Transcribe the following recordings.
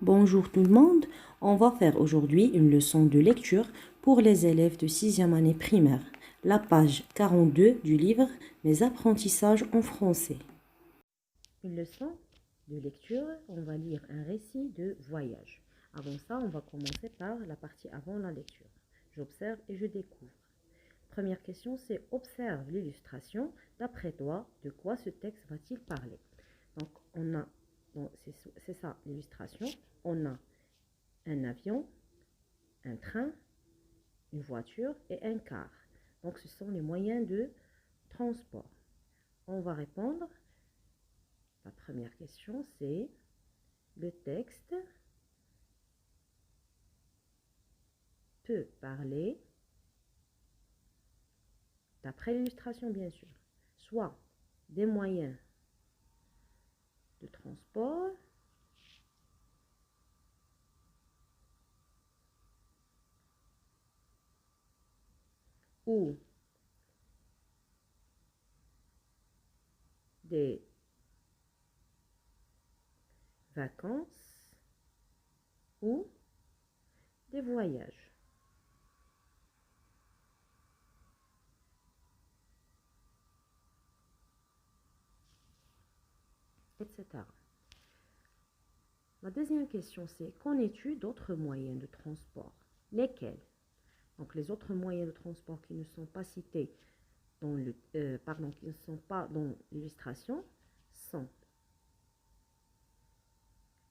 Bonjour tout le monde, on va faire aujourd'hui une leçon de lecture pour les élèves de 6e année primaire, la page 42 du livre Mes apprentissages en français. Une leçon de lecture, on va lire un récit de voyage. Avant ça, on va commencer par la partie avant la lecture. J'observe et je découvre. Première question, c'est observe l'illustration. D'après toi, de quoi ce texte va-t-il parler? Donc, c'est ça l'illustration. On a un avion, un train, une voiture et un car. Donc, ce sont les moyens de transport. On va répondre. La première question, c'est le texte peut parler, d'après l'illustration bien sûr, soit des moyens de transport ou des vacances ou des voyages, etc. La deuxième question, c'est connais-tu d'autres moyens de transport? Lesquels? Donc, les autres moyens de transport qui ne sont pas cités qui ne sont pas dans l'illustration sont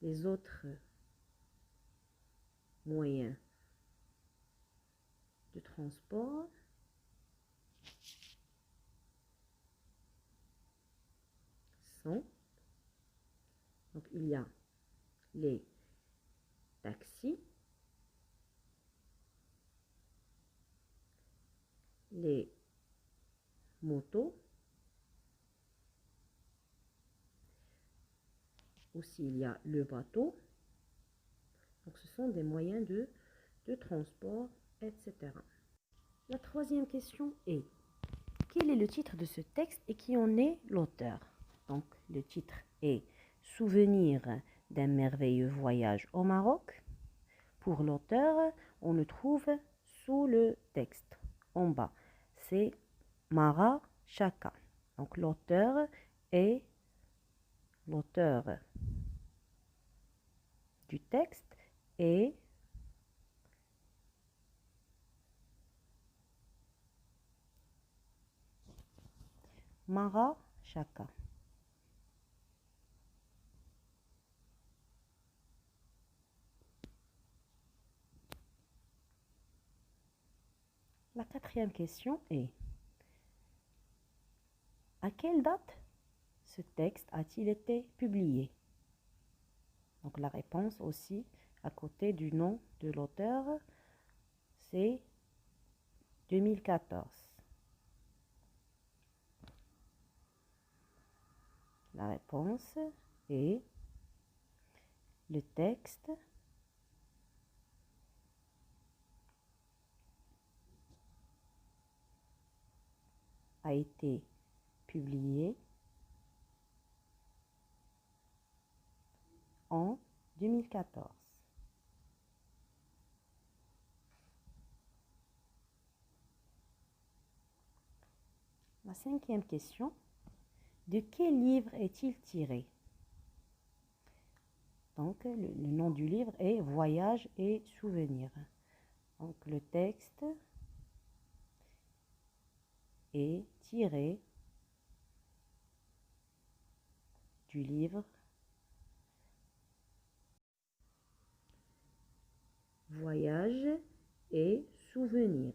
les autres moyens de transport sont, donc il y a les taxis, les motos, aussi il y a le bateau. Donc ce sont des moyens de transport, etc. La troisième question est, quel est le titre de ce texte et qui en est l'auteur? Donc le titre est Souvenir d'un merveilleux voyage au Maroc. Pour l'auteur, on le trouve sous le texte, en bas. C'est Mara Chaka. Donc l'auteur du texte est Mara Chaka. La quatrième question est, à quelle date ce texte a-t-il été publié? Donc la réponse aussi, à côté du nom de l'auteur, c'est 2014. La réponse est le texte a été publié en 2014. La cinquième question, de quel livre est-il tiré? Donc, le nom du livre est Voyage et souvenirs. Donc, le texte est tiré du livre Voyage et souvenirs.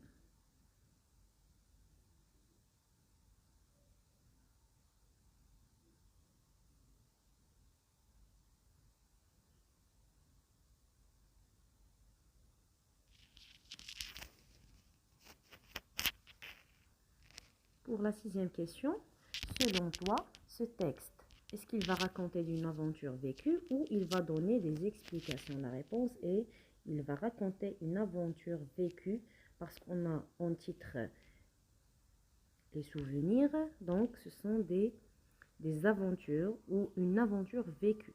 Pour la sixième question, selon toi, ce texte, est-ce qu'il va raconter une aventure vécue ou il va donner des explications? La réponse est, il va raconter une aventure vécue parce qu'on a en titre les souvenirs, donc ce sont des aventures ou une aventure vécue.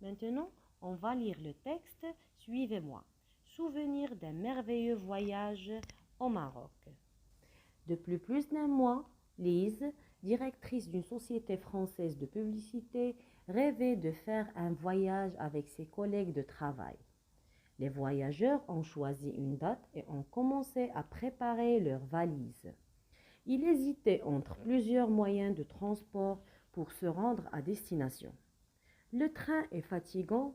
Maintenant, On va lire le texte, suivez-moi. Souvenir d'un merveilleux voyage au Maroc. Depuis plus d'un mois, Lise, directrice d'une société française de publicité, rêvait de faire un voyage avec ses collègues de travail. Les voyageurs ont choisi une date et ont commencé à préparer leurs valises. Ils hésitaient entre plusieurs moyens de transport pour se rendre à destination. Le train est fatigant,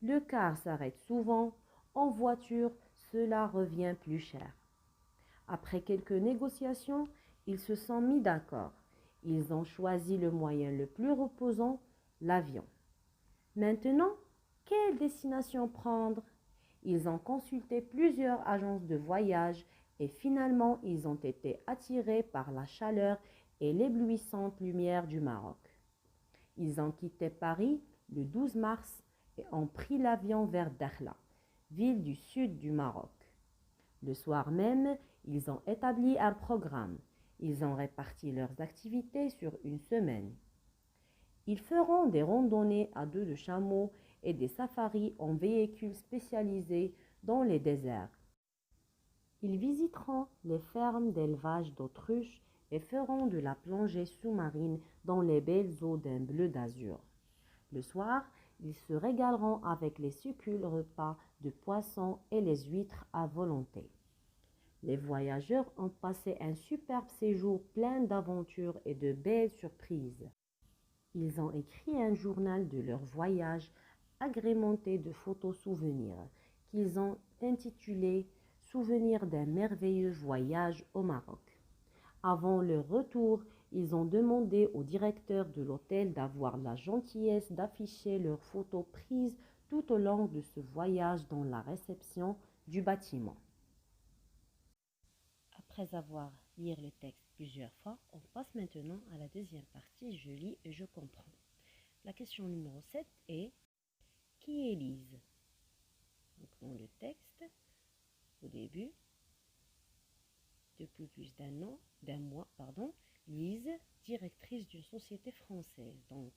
le car s'arrête souvent, en voiture, cela revient plus cher. Après quelques négociations, ils se sont mis d'accord. Ils ont choisi le moyen le plus reposant, l'avion. Maintenant, quelle destination prendre? Ils ont consulté plusieurs agences de voyage et finalement ils ont été attirés par la chaleur et l'éblouissante lumière du Maroc. Ils ont quitté Paris le 12 mars et ont pris l'avion vers Dakhla, ville du sud du Maroc. Le soir même, ils ont établi un programme. Ils ont réparti leurs activités sur une semaine. Ils feront des randonnées à dos de chameau et des safaris en véhicules spécialisés dans les déserts. Ils visiteront les fermes d'élevage d'autruches et feront de la plongée sous-marine dans les belles eaux d'un bleu d'azur. Le soir, ils se régaleront avec les succulents repas de poissons et les huîtres à volonté. Les voyageurs ont passé un superbe séjour plein d'aventures et de belles surprises. Ils ont écrit un journal de leur voyage agrémenté de photos souvenirs qu'ils ont intitulé « Souvenirs d'un merveilleux voyage au Maroc ». Avant leur retour, ils ont demandé au directeur de l'hôtel d'avoir la gentillesse d'afficher leurs photos prises tout au long de ce voyage dans la réception du bâtiment. Après avoir lu le texte plusieurs fois, on passe maintenant à la deuxième partie. Je lis et je comprends. La question numéro 7 est « Qui est Lise ?» Donc dans le texte, au début, depuis plus d'un mois, Lise, directrice d'une société française. Donc,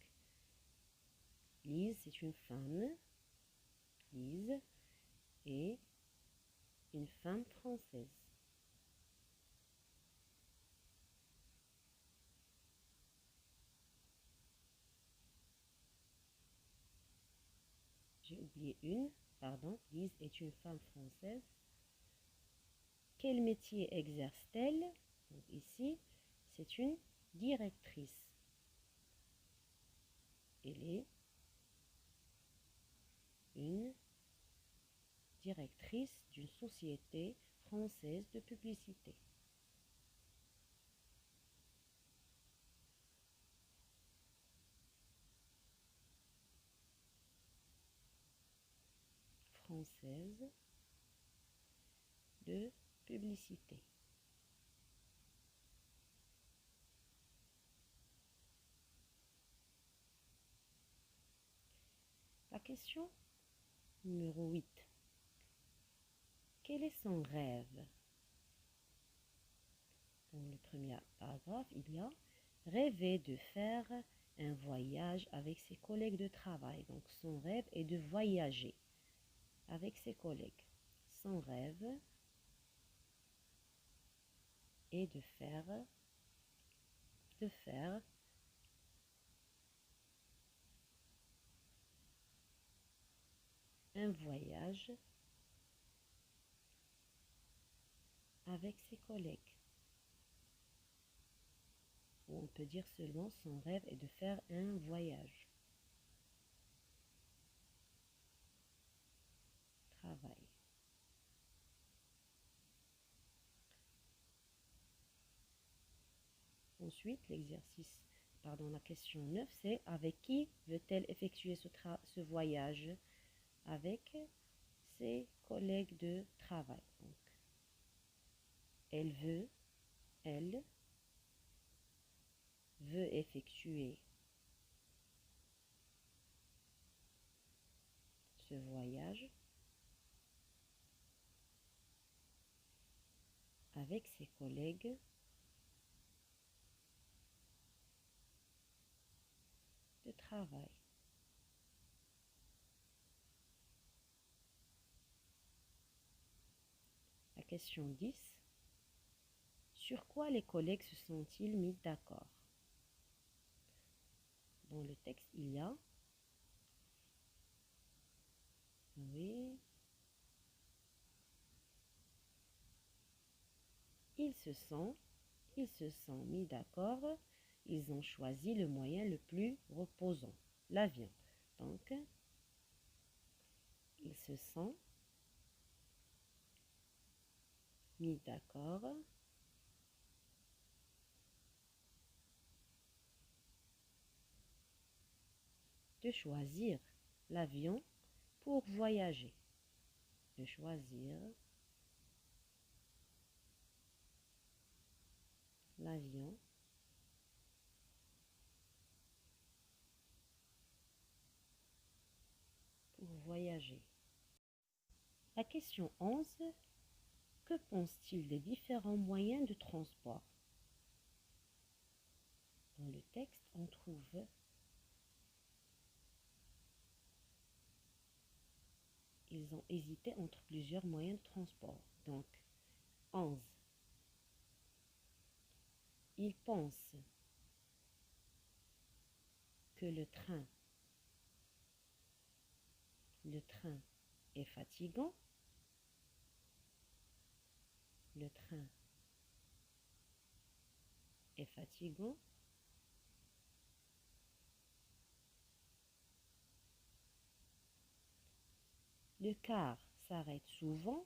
Lise, c'est une femme. Lise est une femme française. J'ai oublié Lise est une femme française. Quel métier exerce-t-elle? Donc ici, c'est une directrice. Elle est une directrice d'une société française de publicité. Française de publicité. La question numéro 8. Quel est son rêve? Dans le premier paragraphe, il y a rêver de faire un voyage avec ses collègues de travail. Donc son rêve est de voyager avec ses collègues. Son rêve est de faire un voyage avec ses collègues. Ou on peut dire seulement son rêve est de faire un voyage. Travail. Ensuite, la question 9, c'est avec qui veut-elle effectuer ce voyage? Avec ses collègues de travail. Donc, elle veut effectuer ce voyage avec ses collègues de travail. question 10. Sur quoi les collègues se sont-ils mis d'accord? Dans le texte, il y a oui. Ils se sont mis d'accord. Ils ont choisi le moyen le plus reposant, l'avion. Donc, ils se sont mis d'accord de choisir l'avion pour voyager. De choisir l'avion pour voyager. La question 11. Que pense-t-il des différents moyens de transport? Dans le texte, on trouve ils ont hésité entre plusieurs moyens de transport. Donc, 11. Ils pensent que le train est fatigant. Le train est fatigant. Le car s'arrête souvent.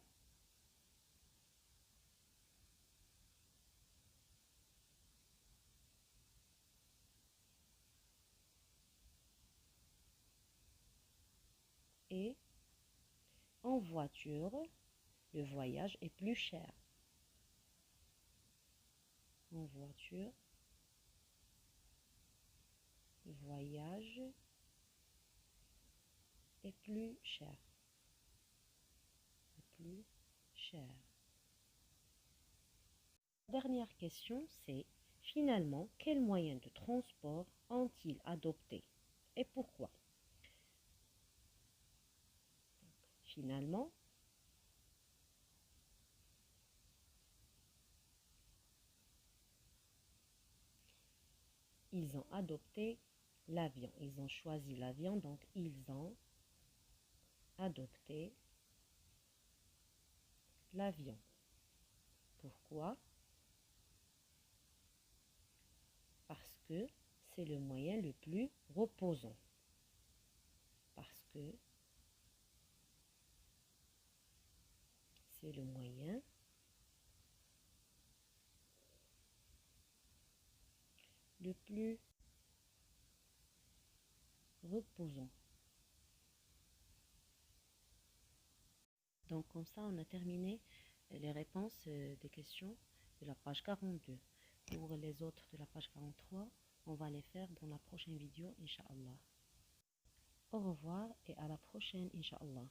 Et en voiture, le voyage est plus cher. En voiture, le voyage est plus cher. Plus cher. Dernière question, c'est finalement, quels moyens de transport ont-ils adopté et pourquoi? Finalement, ils ont adopté l'avion. Ils ont choisi l'avion, donc ils ont adopté l'avion. Pourquoi? Parce que c'est le moyen le plus reposant. Parce que c'est le moyen le plus reposant. Donc comme ça, on a terminé les réponses des questions de la page 42. Pour les autres de la page 43, on va les faire dans la prochaine vidéo, Inch'Allah. Au revoir et à la prochaine, Inch'Allah.